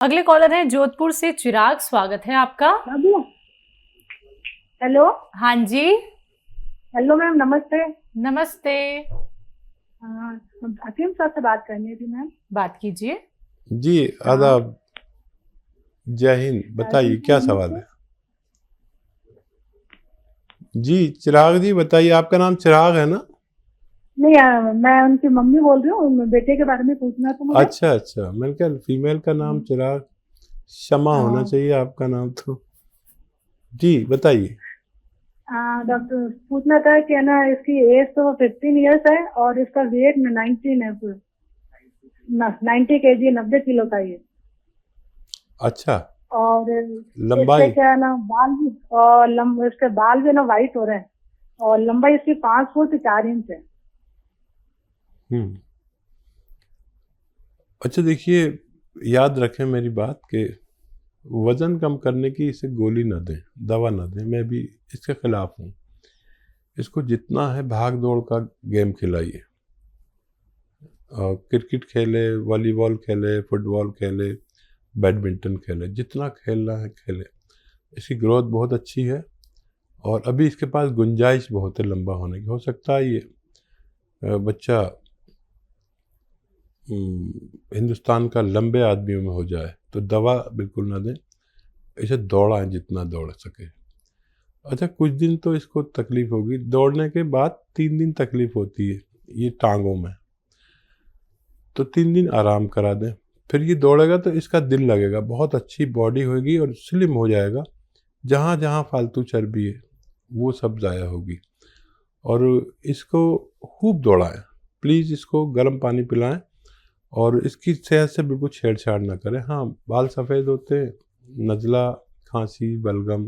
अगले कॉलर हैं जोधपुर से चिराग, स्वागत है आपका। हेलो। हाँ जी, हेलो मैम, नमस्ते। नमस्ते। हकीम साहब से बात करनी थी मैम। बात कीजिए। जी आदाब, जय हिंद। बताइए क्या सवाल है? जी चिराग जी बताइए, आपका नाम चिराग है ना? नहीं, मैं उनकी मम्मी बोल रही हूँ, बेटे के बारे में पूछना था मुझे। अच्छा, मैंने कहा फीमेल का नाम चिराग, शमा होना चाहिए आपका नाम तो। जी बताइए। डॉक्टर पूछना था कि है ना, इसकी एज तो 15 इयर्स है और इसका वेट 19 है, 90 kg, 90 किलो का ये। अच्छा, और लंबाई? इसके क्या है ना, बाल भी और इसके बाल भी ना वाइट हो रहे हैं और लंबाई इसकी 5 फुट 4 इंच है। अच्छा देखिए, याद रखें मेरी बात कि वज़न कम करने की इसे गोली ना दें, दवा ना दें। मैं भी इसके खिलाफ हूँ। इसको जितना है भाग दौड़ का गेम खिलाइए। क्रिकेट खेले, वॉलीबॉल खेले, फुटबॉल खेले, बैडमिंटन खेले, जितना खेलना है खेले। इसकी ग्रोथ बहुत अच्छी है और अभी इसके पास गुंजाइश बहुत है लंबा होने की। हो सकता है ये बच्चा हिंदुस्तान का लंबे आदमियों में हो जाए, तो दवा बिल्कुल ना दें। इसे दौड़ाएं जितना दौड़ सके। अच्छा, कुछ दिन तो इसको तकलीफ होगी, दौड़ने के बाद 3 दिन तकलीफ होती है ये टांगों में, तो 3 दिन आराम करा दें। फिर ये दौड़ेगा तो इसका दिल लगेगा, बहुत अच्छी बॉडी होगी और स्लिम हो जाएगा। जहाँ जहाँ फालतू चर्बी है वो सब ज़ाया होगी। और इसको खूब दौड़ाएं, प्लीज़ इसको गर्म पानी पिलाएं और इसकी सेहत से बिल्कुल छेड़छाड़ ना करें। हाँ, बाल सफ़ेद होते हैं, नज़ला, खांसी, बलगम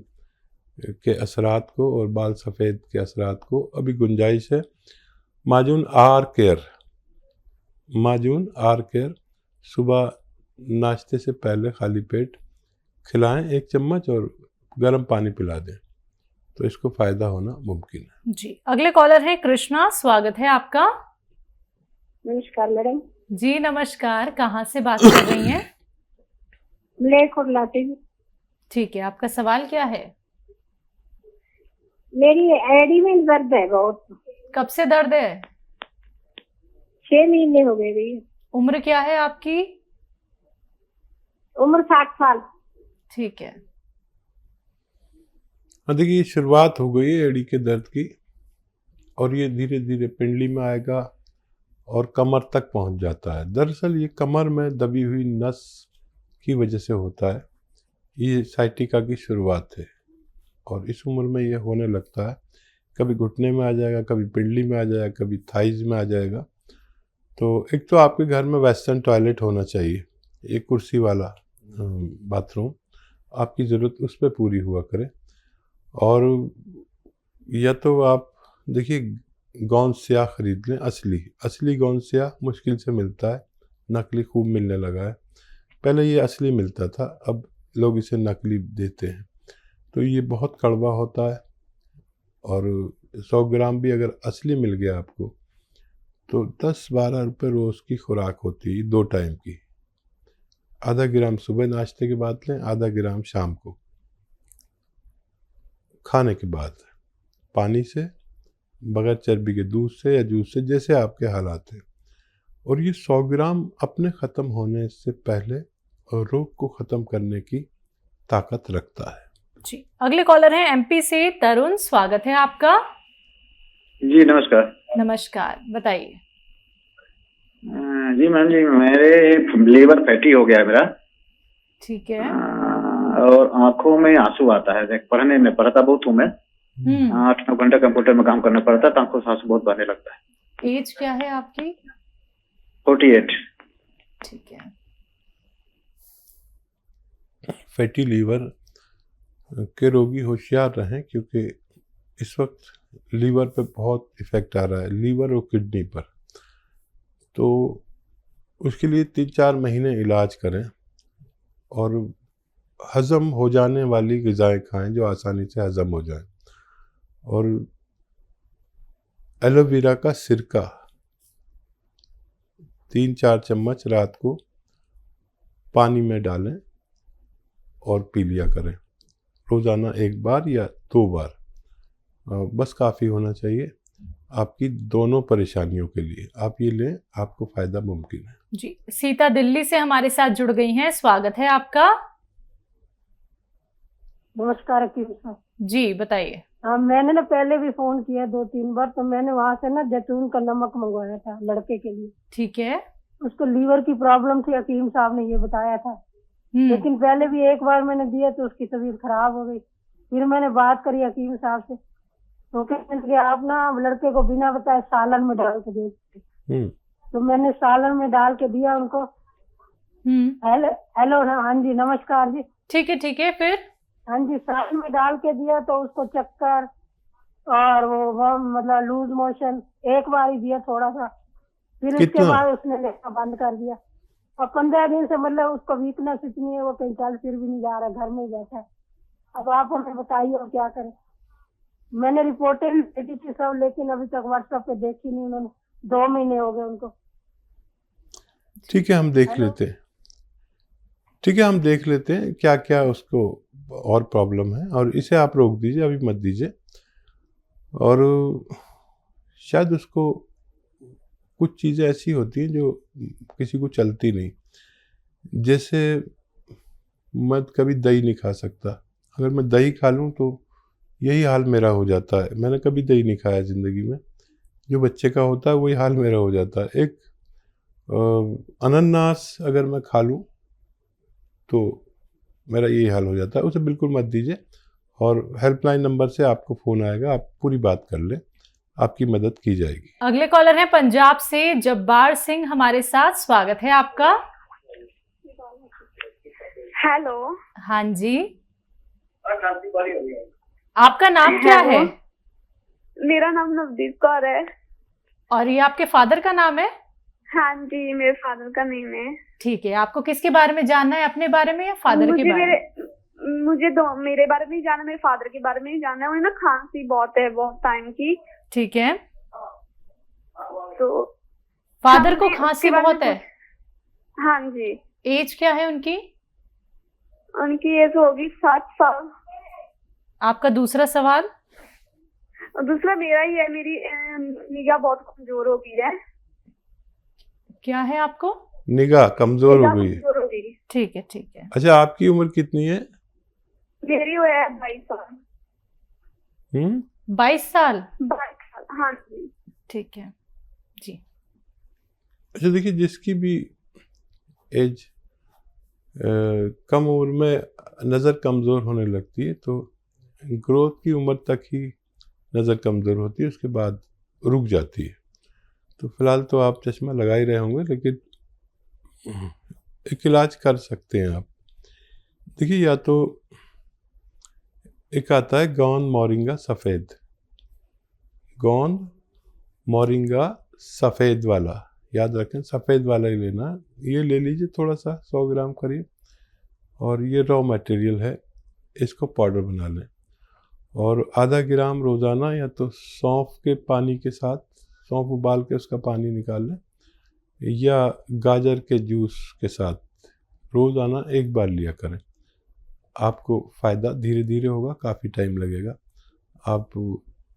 के असरात को और बाल सफ़ेद के असरात को अभी गुंजाइश है। माजून आर केयर सुबह नाश्ते से पहले खाली पेट खिलाएं 1 चम्मच और गर्म पानी पिला दें, तो इसको फ़ायदा होना मुमकिन है। जी, अगले कॉलर हैं कृष्णा, स्वागत है आपका। नमस्कार मैडम। जी नमस्कार, कहाँ से बात कर रही हैं? मलेरकोटला। ठीक है, आपका सवाल क्या है? मेरी एडी में दर्द है बहुत। कब से दर्द है? 6 महीने हो गए भैया। उम्र क्या है आपकी? उम्र 60 साल। ठीक है। हाँ देखिए, शुरुआत हो गई है एड़ी के दर्द की और ये धीरे धीरे पिंडली में आएगा और कमर तक पहुंच जाता है। दरअसल ये कमर में दबी हुई नस की वजह से होता है। ये साइटिका की शुरुआत है और इस उम्र में ये होने लगता है। कभी घुटने में आ जाएगा, कभी पिंडली में आ जाएगा, कभी थाइज में आ जाएगा। तो एक तो आपके घर में वेस्टर्न टॉयलेट होना चाहिए, एक कुर्सी वाला बाथरूम, आपकी ज़रूरत उस पर पूरी हुआ करे। और या तो आप देखिए गौन स्याह खरीद लें, असली गौन स्याह मुश्किल से मिलता है, नकली खूब मिलने लगा है। पहले ये असली मिलता था, अब लोग इसे नकली देते हैं, तो ये बहुत कड़वा होता है। और 100 ग्राम भी अगर असली मिल गया आपको तो 10-12 रुपये रोज़ की खुराक होती है 2 टाइम की। आधा ग्राम सुबह नाश्ते के बाद लें, आधा ग्राम शाम को खाने के बाद, पानी से, बगैर चर्बी के दूध से या जूस से, जैसे आपके हालात हैं। और ये 100 ग्राम अपने ख़त्म होने से पहले और रोग को ख़त्म करने की ताकत रखता है। जी, अगले कॉलर हैं एमपी से तरुण, स्वागत है आपका। जी नमस्कार। नमस्कार, बताइए। जी मैम जी, मेरे लीवर फैटी हो गया है मेरा। ठीक है। और आंखों में आंसू आता है। पढ़ने में पढ़ता बहुत हूँ मैं, 8-9 घंटे कंप्यूटर में काम करना पड़ता है, तो आंखों से आंसू बहुत बहने लगता है। एज क्या है आपकी? 48। ठीक है। फैटी लीवर के रोगी होशियार रहें, क्योंकि इस वक्त लीवर पे बहुत इफ़ेक्ट आ रहा है, लीवर और किडनी पर। तो उसके लिए 3-4 महीने इलाज करें और हज़म हो जाने वाली ग़िज़ाएँ खाएं जो आसानी से हज़म हो जाएं। और एलोवेरा का सिरका 3-4 चम्मच रात को पानी में डालें और पी लिया करें, रोज़ाना 1 बार या 2 बार, बस काफ़ी होना चाहिए आपकी दोनों परेशानियों के लिए। आप ये लें, आपको फ़ायदा मुमकिन है। जी, सीता दिल्ली से हमारे साथ जुड़ गई हैं, स्वागत है आपका। नमस्कार हकीम साहब। जी बताइए। हाँ, मैंने ना पहले भी फोन किया 2-3 बार, तो मैंने वहाँ से ना जैतून का नमक मंगवाया था लड़के के लिए। ठीक है। उसको लीवर की प्रॉब्लम थी, हकीम साहब ने ये बताया था। लेकिन पहले भी एक बार मैंने दिया तो उसकी तबीयत खराब हो गई। फिर मैंने बात करी हकीम साहब से, तो कहते आप ना लड़के को बिना बताए सालन में डाल के दे। तो मैंने सालन में डाल के दिया उनको। हेलो हाँ जी, नमस्कार जी। ठीक है फिर? हाँ जी, सालन में डाल के दिया तो उसको चक्कर और वो मतलब लूज मोशन एक बार ही दिया थोड़ा सा, फिर उसके बाद उसने लेना बंद कर दिया। और 15 दिन से मतलब उसको वीकनेस इतनी है, वो कहीं चल फिर भी नहीं जा रहा, घर में ही बैठा है। अब आप हमें बताइए और क्या करें। मैंने रिपोर्टें भी भेजी थी सब, लेकिन अभी तक व्हाट्सएप पे देखी नहीं उन्होंने। 2 महीने हो गए उनको। ठीक है, हम देख लेते हैं। ठीक है, हम देख लेते हैं क्या क्या उसको और प्रॉब्लम है, और इसे आप रोक दीजिए, अभी मत दीजिए। और शायद उसको कुछ चीज़ें ऐसी होती हैं जो किसी को चलती नहीं। जैसे मैं कभी दही नहीं खा सकता, अगर मैं दही खा लूँ तो यही हाल मेरा हो जाता है। मैंने कभी दही नहीं खाया ज़िंदगी में, जो बच्चे का होता है वही हाल मेरा हो जाता है। एक अनानास अगर मैं खा लूँ तो मेरा यही हाल हो जाता है। उसे बिल्कुल मत दीजिए, और हेल्पलाइन नंबर से आपको फ़ोन आएगा, आप पूरी बात कर लें, आपकी मदद की जाएगी। अगले कॉलर हैं पंजाब से जब्बार सिंह हमारे साथ, स्वागत है आपका। हेलो। हाँ जी, आपका नाम क्या है? मेरा नाम नवदीप कौर है। और ये आपके फादर का नाम है? हाँ जी, मेरे फादर का नेम है। ठीक है, आपको किसके बारे में जानना है, अपने बारे में या फादर के बारे में? मुझे मेरे बारे में ही जानना, मेरे फादर के बारे में ही जानना है। उन्हें ना खांसी बहुत है, बहुत टाइम की। ठीक है, तो फादर को खांसी बहुत है? हाँ जी। एज क्या है उनकी? उनकी एज होगी 7 साल। आपका दूसरा सवाल? दूसरा मेरा ही है, मेरी निगाह बहुत कमजोर हो गई है। क्या है आपको? निगाह कमजोर हो गई। ठीक है। अच्छा, आपकी उम्र कितनी है? मेरी वो है 22 साल। 22 साल? 22 साल, हाँ जी। ठीक है जी। अच्छा देखिए, जिसकी भी एज कम उम्र में नज़र कमज़ोर होने लगती है तो ग्रोथ की उम्र तक ही नज़र कमज़ोर होती है, उसके बाद रुक जाती है। तो फिलहाल तो आप चश्मा लगा ही रहे होंगे, लेकिन एक इलाज कर सकते हैं आप। देखिए, या तो एक आता है गौन मोरिंगा सफ़ेद, गौन मोरिंगा सफ़ेद वाला, याद रखें सफ़ेद वाला ही लेना। ये ले लीजिए थोड़ा सा, 100 ग्राम करीब, और ये रॉ मटेरियल है, इसको पाउडर बना लें। और आधा ग्राम रोज़ाना या तो सौंफ के पानी के साथ, सौंफ उबाल के उसका पानी निकाल लें, या गाजर के जूस के साथ रोज़ाना 1 बार लिया करें। आपको फ़ायदा धीरे धीरे होगा, काफ़ी टाइम लगेगा। आप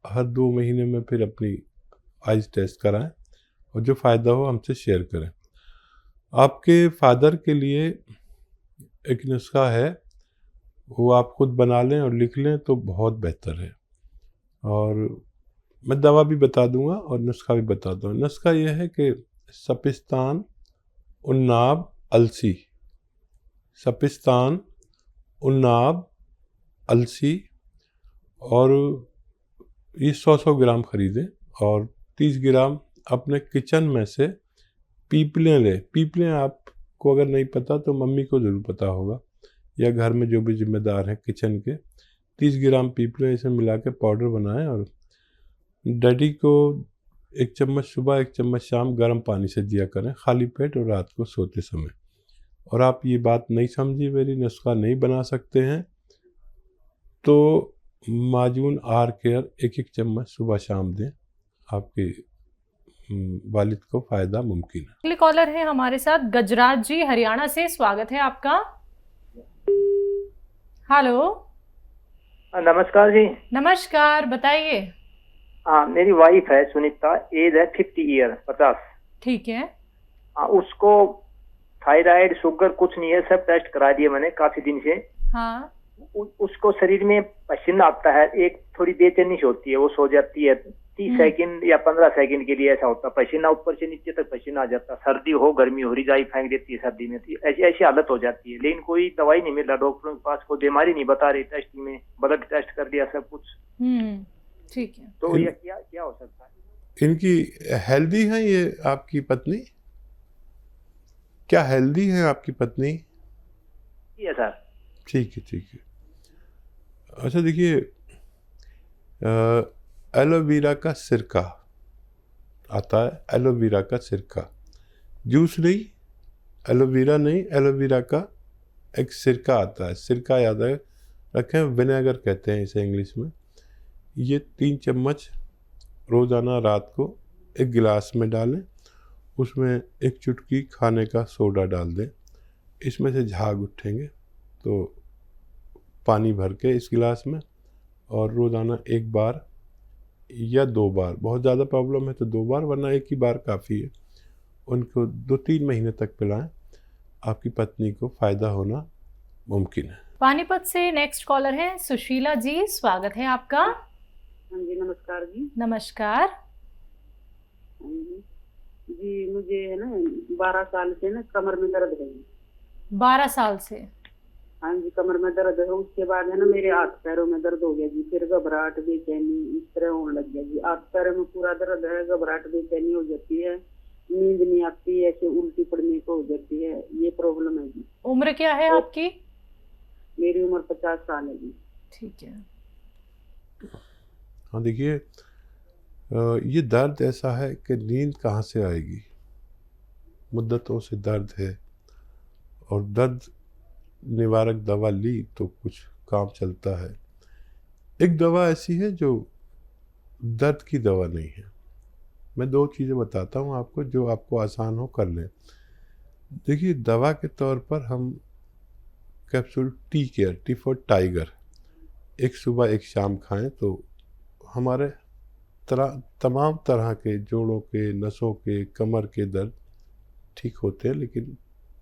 हर 2 महीने में फिर अपनी आइज़ टेस्ट कराएं, और जो फ़ायदा हो हमसे शेयर करें। आपके फादर के लिए एक नुस्खा है, वो आप खुद बना लें और लिख लें तो बहुत बेहतर है। और मैं दवा भी बता दूंगा और नुस्खा भी बता दूंगा। नुस्खा यह है कि सपिस्तान, उन्नाब, अलसी, सपिस्तान, उन्नाब, अलसी, और ये 100 ग्राम ख़रीदें, और 30 ग्राम अपने किचन में से पीपलें लें। पीपलें आपको अगर नहीं पता तो मम्मी को ज़रूर पता होगा, या घर में जो भी जिम्मेदार हैं किचन के। 30 ग्राम पीपलें इसे मिला के पाउडर बनाएं, और डैडी को 1 चम्मच सुबह 1 चम्मच शाम गर्म पानी से दिया करें, खाली पेट, और रात को सोते समय। और आप ये बात नहीं समझी मेरी, नुस्खा नहीं बना सकते हैं तो माजून आर केयर 1-1 चम्मच सुबह शाम दें, आपकी वालिद को फ़ायदा मुमकिन है। अगले कॉलर है हमारे साथ गजराज जी हरियाणा से, स्वागत है आपका। हेलो। नमस्कार जी। नमस्कार, बताइए। हाँ, मेरी वाइफ है सुनीता, एज है 50 ईयर, 50। ठीक है। हाँ, उसको थायराइड शुगर कुछ नहीं है, सब टेस्ट करा दिए मैंने काफी दिन से। हाँ। उसको शरीर में पसीना आता है, एक थोड़ी बेचैनी सी होती है, वो सो जाती है 30 सेकंड या 15 सेकंड के लिए, ऐसा होता है पसीना ऊपर से नीचे तक पसीना आ जाता है। सर्दी हो गर्मी हो, रिजाई फेंक देती है सर्दी में, तो ऐसी ऐसी हालत हो जाती है। लेकिन कोई दवाई नहीं मिल रहा, डॉक्टरों के पास कोई बीमारी नहीं बता रही, टेस्ट में ब्लड टेस्ट कर दिया सब कुछ। ठीक है। तो ये क्या क्या हो सकता है? इनकी हेल्दी है ये आपकी पत्नी? क्या हेल्दी है आपकी पत्नी? ये सर। ठीक है, ठीक है। अच्छा देखिए, एलोवेरा का सिरका आता है, एलोवेरा का सिरका, जूस नहीं, एलोवेरा नहीं, एलोवेरा का एक सिरका आता है। सिरका याद रखें, विनेगर कहते हैं इसे इंग्लिश में। ये 3 चम्मच रोज़ाना रात को एक गिलास में डालें, उसमें एक चुटकी खाने का सोडा डाल दें। इसमें से झाग उठेंगे तो पानी भर के इस गिलास में, और रोज़ाना 1 बार या 2 बार, बहुत ज़्यादा प्रॉब्लम है तो 2 बार, वरना 1 ही बार काफ़ी है, उनको 2-3 महीने तक पिलाएं। आपकी पत्नी को फ़ायदा होना मुमकिन है। पानीपत से नेक्स्ट कॉलर है सुशीला जी, स्वागत है आपका। हाँ जी, नमस्कार जी। नमस्कार। हाँ जी, मुझे है ना 12 साल से ना कमर में दर्द है। 12 साल से? हाँ जी, कमर में दर्द है। उसके बाद है ना मेरे हाथ पैरों में दर्द हो गया जी, फिर घबराहट बेचैनी इस तरह होने लग गया जी। हाथ पैरों में पूरा दर्द है, घबराहट बेचैनी हो जाती है, नींद नहीं आती, ऐसे उल्टी पड़ने को हो जाती है, ये प्रॉब्लम है जी। उम्र क्या है आपकी? मेरी उम्र 50 साल है जी। ठीक है। हाँ देखिए, ये दर्द ऐसा है कि नींद कहाँ से आएगी, मुद्दतों से दर्द है, और दर्द निवारक दवा ली तो कुछ काम चलता है। एक दवा ऐसी है जो दर्द की दवा नहीं है। मैं 2 चीज़ें बताता हूँ आपको जो आपको आसान हो, कर लें। देखिए, दवा के तौर पर हम capsule tea care, T for tiger, एक सुबह एक शाम खाएं तो हमारे तमाम तरह के जोड़ों के, नसों के, कमर के दर्द ठीक होते हैं, लेकिन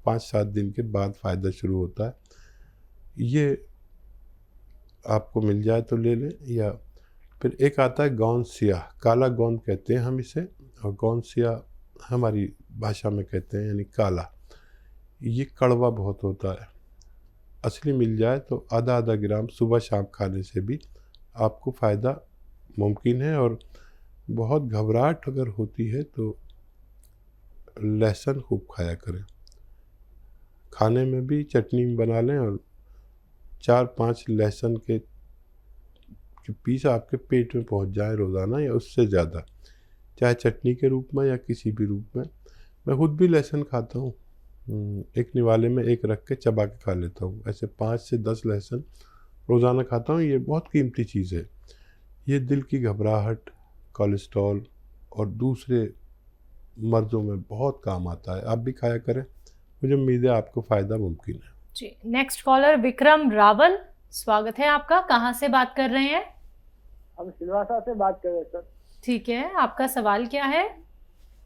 5-7 दिन के बाद फ़ायदा शुरू होता है। ये आपको मिल जाए तो ले लें, या फिर एक आता है गौन सिया, काला गोंद कहते हैं हम इसे, और गौन सिया हमारी भाषा में कहते हैं, यानी काला। ये कड़वा बहुत होता है। असली मिल जाए तो आधा ग्राम सुबह शाम खाने से भी आपको फ़ायदा मुमकिन है। और बहुत घबराहट अगर होती है तो लहसुन खूब खाया करें, खाने में भी चटनी बना लें, और 4-5 लहसुन के पीस आपके पेट में पहुंच जाए रोज़ाना, या उससे ज़्यादा, चाहे चटनी के रूप में या किसी भी रूप में। मैं खुद भी लहसुन खाता हूँ, एक निवाले में एक रख के चबा के खा लेता हूँ। ऐसे 5 से 10 लहसुन रोज़ाना खाता हूँ। ये बहुत कीमती चीज़ है। ये दिल की घबराहट, कोलेस्ट्रॉल और दूसरे मर्ज़ों में बहुत काम आता है। आप भी खाया करें, मुझे उम्मीद है आपको फ़ायदा मुमकिन है जी। नेक्स्ट कॉलर विक्रम रावल, स्वागत है आपका। कहाँ से बात कर रहे हैं? हम सिलवासा से बात कर रहे हैं सर। ठीक है, आपका सवाल क्या है?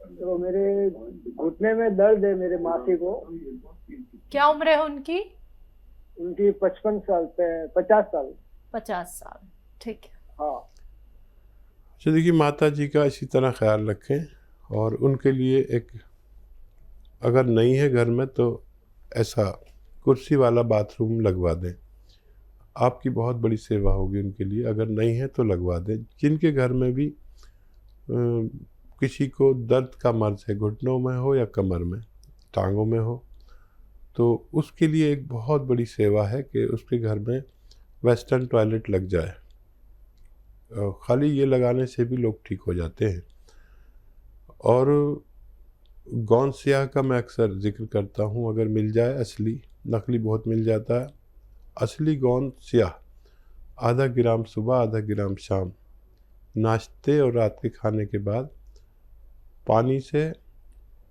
तो मेरे घुटने में दर्द है, मेरे मासी को। क्या उम्र है उनकी? उनकी 55 साल पे 50 साल। 50 साल, ठीक है। हाँ। अच्छा देखिए, माता जी का इसी तरह ख्याल रखें, और उनके लिए एक, अगर नहीं है घर में तो ऐसा कुर्सी वाला बाथरूम लगवा दें। आपकी बहुत बड़ी सेवा होगी उनके लिए। अगर नहीं है तो लगवा दें। जिनके घर में भी किसी को दर्द का मर्ज है, घुटनों में हो या कमर में, टांगों में हो, तो उसके लिए एक बहुत बड़ी सेवा है कि उसके घर में वेस्टर्न टॉयलेट लग जाए। खाली ये लगाने से भी लोग ठीक हो जाते हैं। और गौन स्याह का मैं अक्सर जिक्र करता हूँ, अगर मिल जाए असली, नकली बहुत मिल जाता है। असली गौन स्याह आधा ग्राम सुबह, आधा ग्राम शाम, नाश्ते और रात के खाने के बाद पानी से,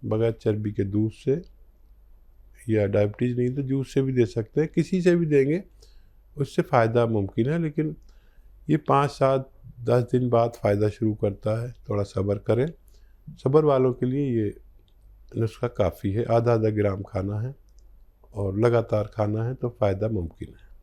बगैर चर्बी के दूध से, या डायबिटीज़ नहीं तो जूस से भी दे सकते हैं, किसी से भी देंगे उससे फ़ायदा मुमकिन है। लेकिन ये 5, 7, 10 दिन बाद फ़ायदा शुरू करता है, थोड़ा सब्र करें। सब्र वालों के लिए ये नुस्खा काफ़ी है, आधा आधा ग्राम खाना है और लगातार खाना है तो फ़ायदा मुमकिन है।